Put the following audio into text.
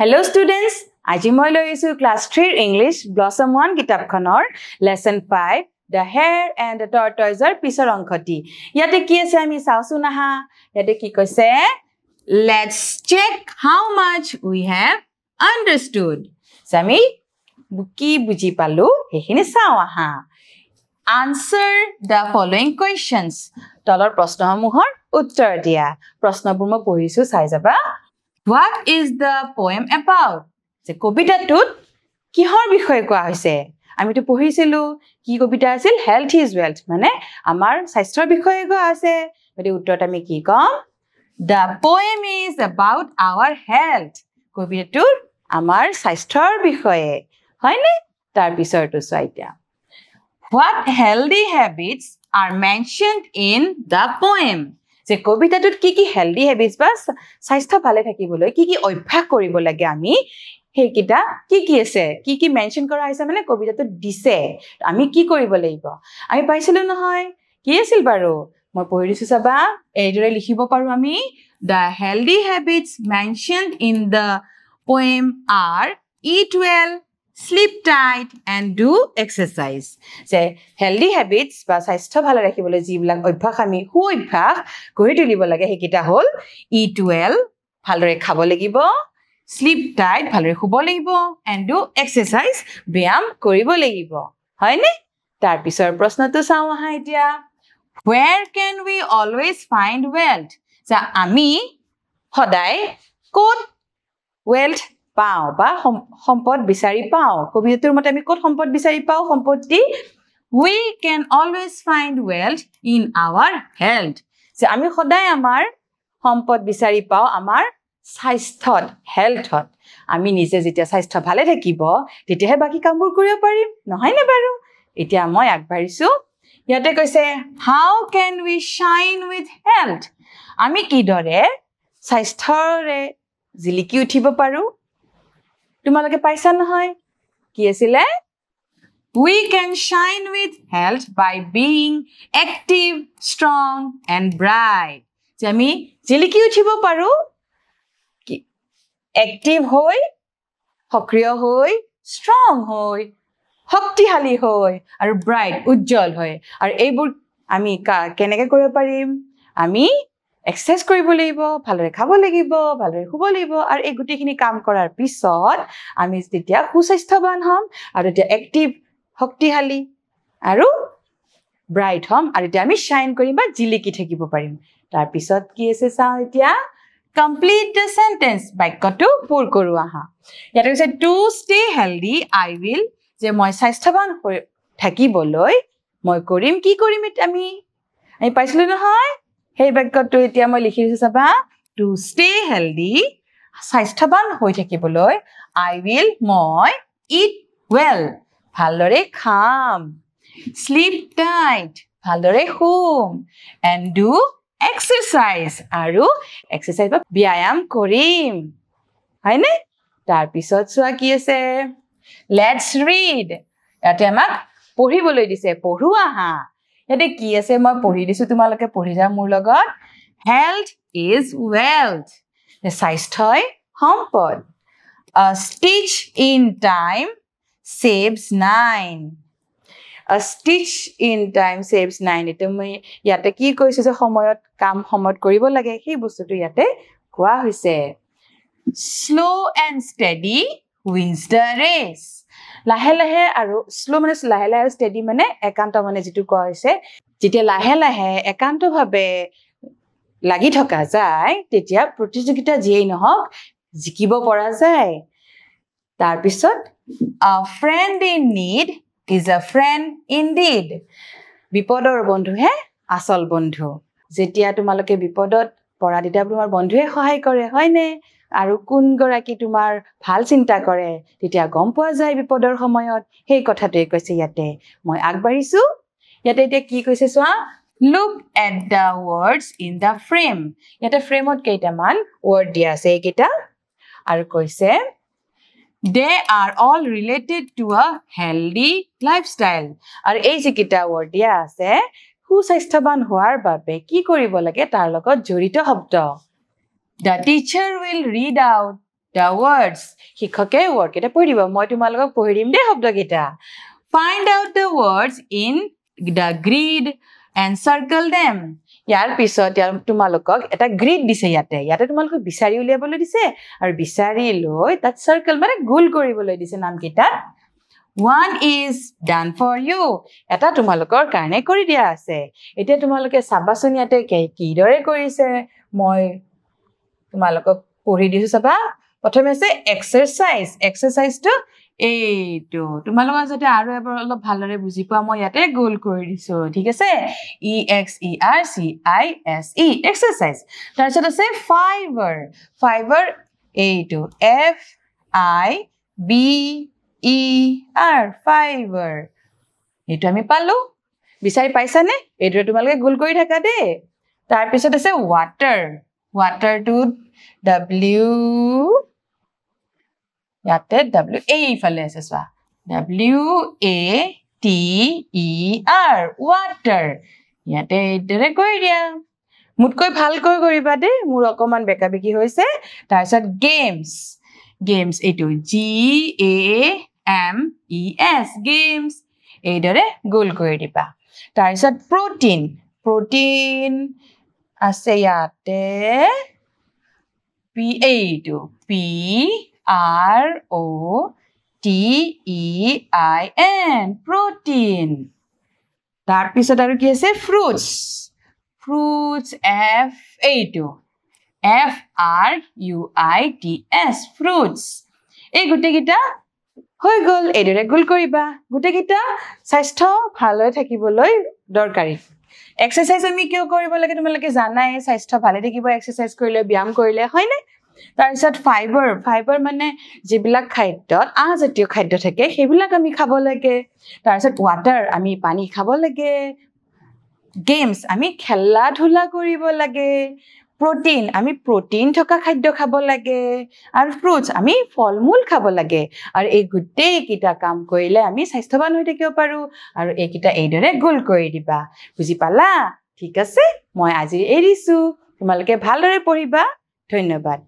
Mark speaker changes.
Speaker 1: Hello students, আজি মই লৈ আছো class 3 English Blossom 1 কিতাপখনৰ lesson 5 The Hare and the Tortoise পিছৰ অংশটি ইয়াতে কি আছে আমি চাওছো নাহা ইয়াতে কি কৈছে Let's check how much we have understood আমি কি বুজি পালো হেখিনি চাও আহা Answer the following questions তলৰ প্ৰশ্নসমূহৰ উত্তৰ দিয়া প্ৰশ্নবোৰ মই পঢ়িছো চাই যাবা What is the poem about? যে কবিতাটোত কিহৰ বিষয়ে কোৱা হৈছে আমিটো পঢ়িছিলো কি কবিতা আছিল health is wealth মানে আমাৰ স্বাস্থ্যৰ বিষয়ে কোৱা আছে গতি উত্তৰত আমি কি কম The poem is about our health কবিতাটোত আমাৰ স্বাস্থ্যৰ বিষয়ে হয়নে তাৰ পিছৰটো চাইতা What healthy habits are mentioned in the poem? যে কবিতাটোত কি কি হেলদি হ্যাবিটস বা স্বাস্থ্য ভালে থাকিবলৈ কি কি অভ্যাস কৰিব লাগে আমি হেকিটা কি আছে কি মেনশন কৰা হৈছে মানে কবিতাটোত দিছে আমি কি কৰিব লাগিব আমি পাইছিলো নহয় কি আছিল বাৰু মই পঢ়ি দিছো চাবা এইদৰে লিখিব পাৰো আমি The healthy habits mentioned in the poem are eat well Sleep tight and do exercise. Say healthy habits বা স্বাস্থ্য ভালে ৰাখিবলৈ যিবিলাক অভ্যাস আমি হু অভ্যাস গঢ়ি তুলিব লাগে হেকিটা হল eat well ভালৰে খাব লাগিব sleep tight ভালৰে শুব লাগিব and do exercise ব্যায়াম কৰিব লাগিব হয়নে তাৰ পিছৰ প্ৰশ্নটো চাও আহা এতিয়া Where can we always find wealth? যা আমি সদায় ক'ত wealth পাও বা সম্পদ বিচাৰি পাও কবিতাটোৰ মতে আমি ক'ত সম্পদ বিচাৰি পাও সম্পত্তি we can always find wealth in our health যে আমি সদায় আমাৰ সম্পদ বিচাৰি পাও আমাৰ স্বাস্থ্যত হেলথত আমি নিজে যেতিয়া স্বাস্থ্য ভালে থাকিব তেতিয়াহে বাকি কামবোৰ কৰিব পাৰিম নহয় নে বাৰু এতিয়া মই আগবাঢ়িছো ইয়াতে কৈছে how can we shine with health আমি কি দৰে স্বাস্থ্যৰে জিলিকি উঠিব পাৰো তোমালোকে পাইছা নহয় কি আছিল We can shine with health by being active, strong and bright. যে আমি জিলিকি উঠিব পাৰো কি active হৈ সক্ৰিয় হৈ strong হৈ শক্তিশালী হৈ আৰু bright উজ্জ্বল হৈ আৰু এইবোৰ আমি কেনেকৈ কৰিব পাৰিম আমি এক্সাৰসাইজ কৰিব লাগিব ভালৰে খাব লাগিব ভালৰে শুব লাগিব আৰু এই গুটিখিনি কাম কৰাৰ পিছত আমি যেতিয়া সুস্বাস্থ্যৱান হ'ম আৰু তেতিয়া এক্টিভ শক্তিশালী আৰু ব্ৰাইট হ'ম আৰু তেতিয়া আমি শাইন কৰিম বা জিলিকি থাকিব পাৰিম তাৰ পিছত কি আছে চাও এতিয়া কমপ্লিট দ্য সেন্টেন্স বাক্যটো পূৰ কৰো আহা ইয়াতে কৈছে two stay healthy I will যে মই স্বাস্থ্যৱান হৈ থাকিবলৈ মই কৰিম কি কৰিম আমি পাইছিলো নহয় Hey বাক্যটো এতিয়া মই লিখি দিছো চাবা to stay healthy স্বাস্থ্যৱান হৈ থাকিবলৈ I will মই eat well ভালদৰে খাম sleep tight ভালদৰে শুম and do exercise আৰু exercise বা ব্যায়াম কৰিম হয়নে তাৰ পিছত চোৱা কি আছে let's read ইয়াতে আমাক পঢ়িবলৈ দিছে পঢ়ো আহা ইয়াতে কি আছে মই পঢ়ি দিছো তোমালোকে পঢ়ি যা মোৰ লগত health is wealth স্বাস্থ্যই সম্পদ a stitch in time saves 9 a stitch in time saves 9 এটা মই ইয়াতে কি কৈছে যে সময়ত কাম সময়ত কৰিব লাগে সেই বস্তুটো ইয়াতে কোৱা হৈছে slow and steady wins the race লাহে লাহে আৰু স্লো মানে লাহে লাহে স্টেডি মানে একান্ত মানে যেটো কোৱা হৈছে যেতিয়া লাহে লাহে একান্তভাৱে লাগি থকা যায় তেতিয়া প্ৰতিযোগিতা যেই নহওক জিকিব পৰা যায় তাৰ পিছত a friend in need is a friend indeed বিপদৰ বন্ধুহে আসল বন্ধু যেতিয়া তোমালোকে বিপদত পৰা তেতিয়া তোমাৰ বন্ধুৱে সহায় কৰে হয়নে আৰু কোন গৰাকী তোমাৰ ভাল চিন্তা কৰে তেতিয়া গম পোৱা যায় বিপদৰ সময়ত সেই কথাটোই কৈছে ইয়াতে মই আগবাঢ়িছো ইয়াতে এতিয়া কি কৈছে চোৱা look at the words in the frame ইয়াতে ফ্ৰেমত কেইটামান word দিয়া আছে এইকেইটা আৰু কৈছে they are all related to a healthy lifestyle আৰু এই যে কেইটা word দিয়া আছে সুস্বাস্থ্যৱান হোৱাৰ বাবে কি কৰিব লাগে তাৰ লগত জড়িত শব্দ The teacher will read out the words. শিক্ষকে word কেইটা পঢ়ি দিব মই তোমালোকক পঢ়ি দিম দে শব্দ কেইটা find out the words in the grid and circle them ইয়াৰ পিছত তোমালোকক এটা গ্ৰিড দিছে ইয়াতে তোমালোকক বিচাৰি উলিয়াবলৈ দিছে আৰু বিচাৰি লৈ তাত সাৰ্কেল মানে গোল কৰিবলৈ দিছে নাম কেইটা one is done for you এটা তোমালোকৰ কাৰণে কৰি দিয়া আছে এতিয়া তোমালোকে চাবাচোন ইয়াতে কিদৰে কৰিছে মই তোমালোকক পঢ়ি দিছো চাবা প্ৰথমে আছে এক্সাৰসাইজ টো এইটো তোমালোকৰ যদি আৰু এবাৰ অলপ ভালৰে বুজি পোৱা মই ইয়াতে গোল কৰি দিছো ঠিক আছে EXERCISE এক্সাৰসাইজ তাৰপিছত আছে ফাইবাৰ এইটো FIBER ফাইবাৰ এইটো আমি পালো বিচাৰি পাইছানে এইটো তোমালোকে গোল কৰি থাকা দে তাৰপিছত আছে water to W ইয়াতে WA ইফালে আছে চোৱা WATER water ইয়াতে এইদৰে কৰি দিয়া মুটকৈ ভালকৈ কৰিবা দে মোৰ অকমান বেকাবেকি হৈছে তাৰপিছত গেমছ এইটো GAMES গেমছ এইদৰে গোল কৰি দিবা তাৰপিছত প্ৰটিন আছে ইয়াতে PROTEIN protein তাৰপিছত আৰু কি আছে fruits FRUITS fruits এই গুটেকিটা হৈ গল এইদৰে গোল কৰিবা গুটেকিটা স্বাস্থ্য ভালে থাকিবলৈ দৰকাৰী এক্সাৰসাইজ আমি কিয় কৰিব লাগে তোমালোকে জানাই স্বাস্থ্য ভালে থাকিব এক্সাৰসাইজ কৰিলে ব্যায়াম কৰিলে হয়নে তাৰপিছত ফাইবাৰ মানে যিবিলাক খাদ্যত আজাতীয় খাদ্য থাকে সেইবিলাক আমি খাব লাগে তাৰপিছত ওয়াটাৰ আমি পানী খাব লাগে গেমছ আমি খেলা ধুলা কৰিব লাগে প্ৰটিন আমি প্ৰটিন থকা খাদ্য খাব লাগে আৰু ফ্ৰুটছ আমি ফলমূল খাব লাগে আৰু এই গুটেই কিটা কাম কৰিলে আমি স্বাস্থ্যৱান হৈ থাকিব পাৰো আৰু এই কিটা এইদৰে গোল কৰি দিবা বুজি পালা ঠিক আছে মই আজি এৰিছো তোমালোকে ভালদৰে পঢ়িবা ধন্যবাদ